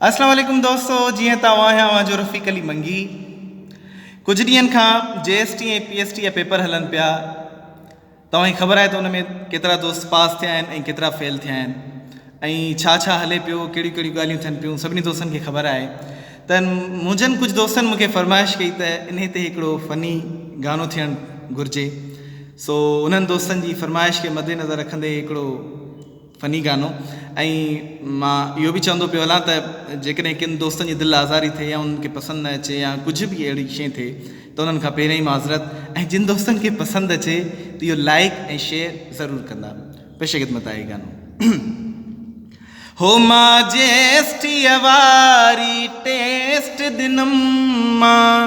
अस्सलाम वालेकुम दोस्तों, जीअं तव्हां आहियां मुंहिंजो रफ़ीक अली मंगी। कुझु ॾींहंनि खां JST ऐं PST जा पेपर हलनि पिया। तव्हांखे ख़बर आहे त उन में केतिरा दोस्त पास थिया आहिनि ऐं केतिरा फेल थिया आहिनि ऐं छा छा हले पियो, कहिड़ियूं कहिड़ियूं ॻाल्हियूं थियनि पियूं, सभिनी दोस्तनि खे ख़बर आहे। त मुंहिंजनि कुझु दोस्तनि मूंखे फरमाइश कई त इन ते हिकिड़ो फ़नी गानो थियणु घुरिजे। सो उन्हनि दोस्तनि जी फरमाइश खे मद्देनज़र रखंदे हिकिड़ो फ़नी गानो, ऐं मां इहो बि चवंदो पियो हलां त जेकॾहिं किन दोस्तनि जी दिलि आज़ारी थिए या उन्हनि खे पसंदि न अचे या कुझु बि अहिड़ी शइ थिए त उन्हनि खां पहिरियों ई माज़रत, ऐं जिन दोस्तनि खे पसंदि अचे त इहो लाइक ऐं शेयर ज़रूरु कंदा। पेशगत मत आहे गानो। हो मां JST वारी टेस्ट दिनम मां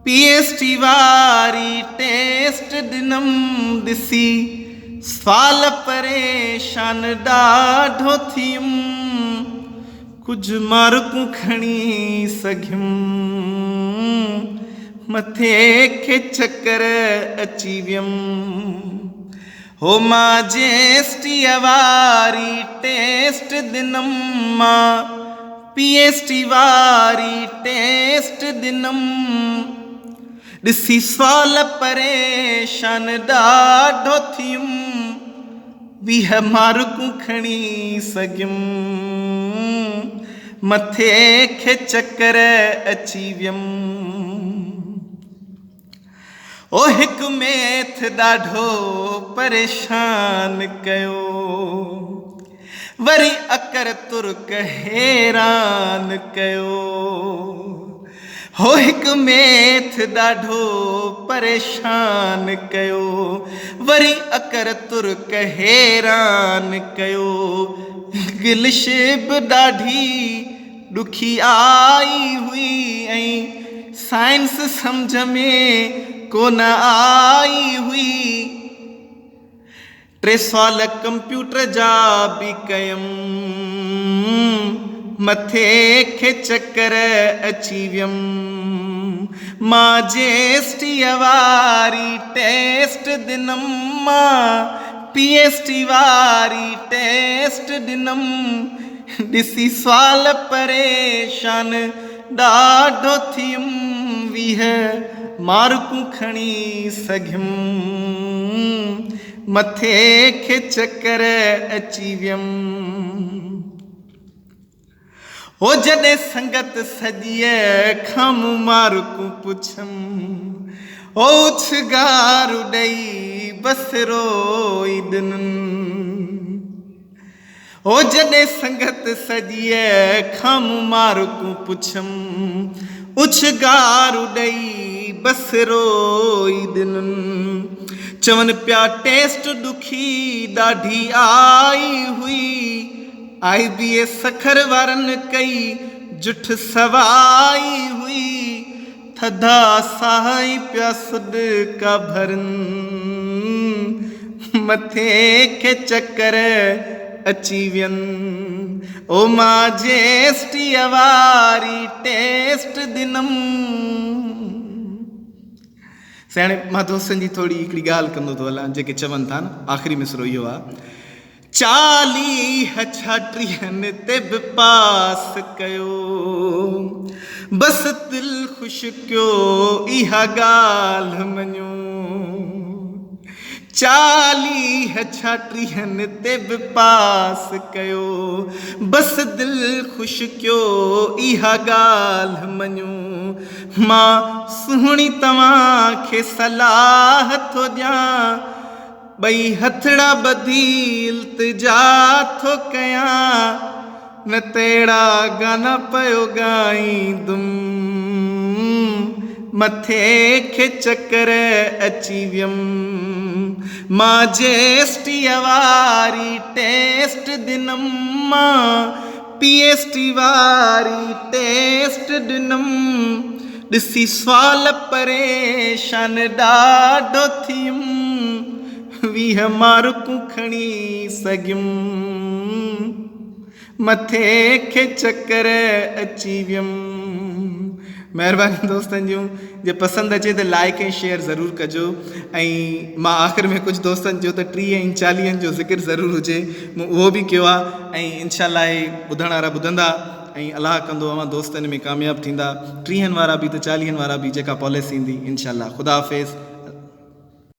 PST वारी टेस्ट दिनम ॾिसी सवाल परेशान ॾाढो थियुमि, कुझु मार्कूं खणी सघियुमि, मथे खे चकर अची वियुमि। हो मां JST वारी टेस्ट दिनम मां PST वारी टेस्ट दिनम ॾिसी सवाल परेशान ॾाढो थियुमि, 20 मार्कूं खणी सघियुमि, मथे खे चकर अची वियुमि। ओ हिकु मैथ ॾाढो परेशान कयो, वरी अकर तुर्क हैरान कयो। हो हिकु मैथ ॾाढो परेशान कयो, वरी अकर तुर्क हैरान कयो। इंग्लिश बि ॾाढी ॾुखी आई हुई ऐं साइंस सम्झ में कोन आई हुई। 3 सुवाल कंप्यूटर जा बि कयमि, मथे खे चकर अची वियुमि। मां JST वारी टेस्ट दिनम मां PST वारी टेस्ट दिनम ॾिसी सवाल परेशान ॾाढो थियुमि, 20 मार्कूं खणी सघियुमि, मथे खे चकर अची वियुमि। हो जॾहिं संगत सॼीअ खां मूं मार्कूं पुछमि, हो उछगारू ॾेई बसि रोई ॾिननि। हो जॾहिं संगत सॼीअ खां मूं मार्कूं पुछमि, उछगारू ॾेई बसि रोई ॾिननि। चवनि पिया टेस्ट ॾुखी ॾाढी आई हुई, IBS सखर वारनि कई जुठ सवाई हुई। थधा साह पिया सुॾका भरनि, मथे खे चकर अची वियनि। ओ मां JST वारी टेस्ट दिनम। साणे मां दोस्तनि जी थोरी हिकिड़ी ॻाल्हि कंदो थो हलां, जेके चवनि था न, आख़िरी मिसरो इहो आहे, 40 छात्रियनि ते बि पास कयो, बसि दिलि ख़ुशि कयो इहा ॻाल्हि मञो। 40 छात्रियनि ते बि पास कयो, बसि दिलि ख़ुशि कयो इहा ॻाल्हि मञो। मां सुहिणी तव्हांखे सलाह थो ॾियां, 2 हथड़ा ॿधी इल्तिजा थो कयां, न तहिड़ा गाना पियो ॻाईंदुमि, मथे खे चकर अची वियुमि। मां JST वारी टेस्ट दिनम मां PST वारी टेस्ट दिनम ॾिसी सवाल परेशान ॾाढो थियुमि, 20 मार्कूं खणी सघियुमि, मथे खे चकर अची वियुमि। महिरबानी दोस्तनि जूं, जे पसंदि अचे त लाइक ऐं शेयर ज़रूरु कजो। ऐं मां आख़िर में कुझु दोस्तनि जो त 30 ऐं 40 जो ज़िक्र ज़रूरु हुजे, मूं उहो बि कयो आहे, ऐं इंशाअल्लाह ॿुधण वारा ॿुधंदा ऐं अलाह कंदो अवां दोस्त इन में कामयाबु थींदा 30 वारा बि त 40 वारा बि जेका पॉलिसी ईंदी इंशाअल्लाह। ख़ुदा हाफ़िज़।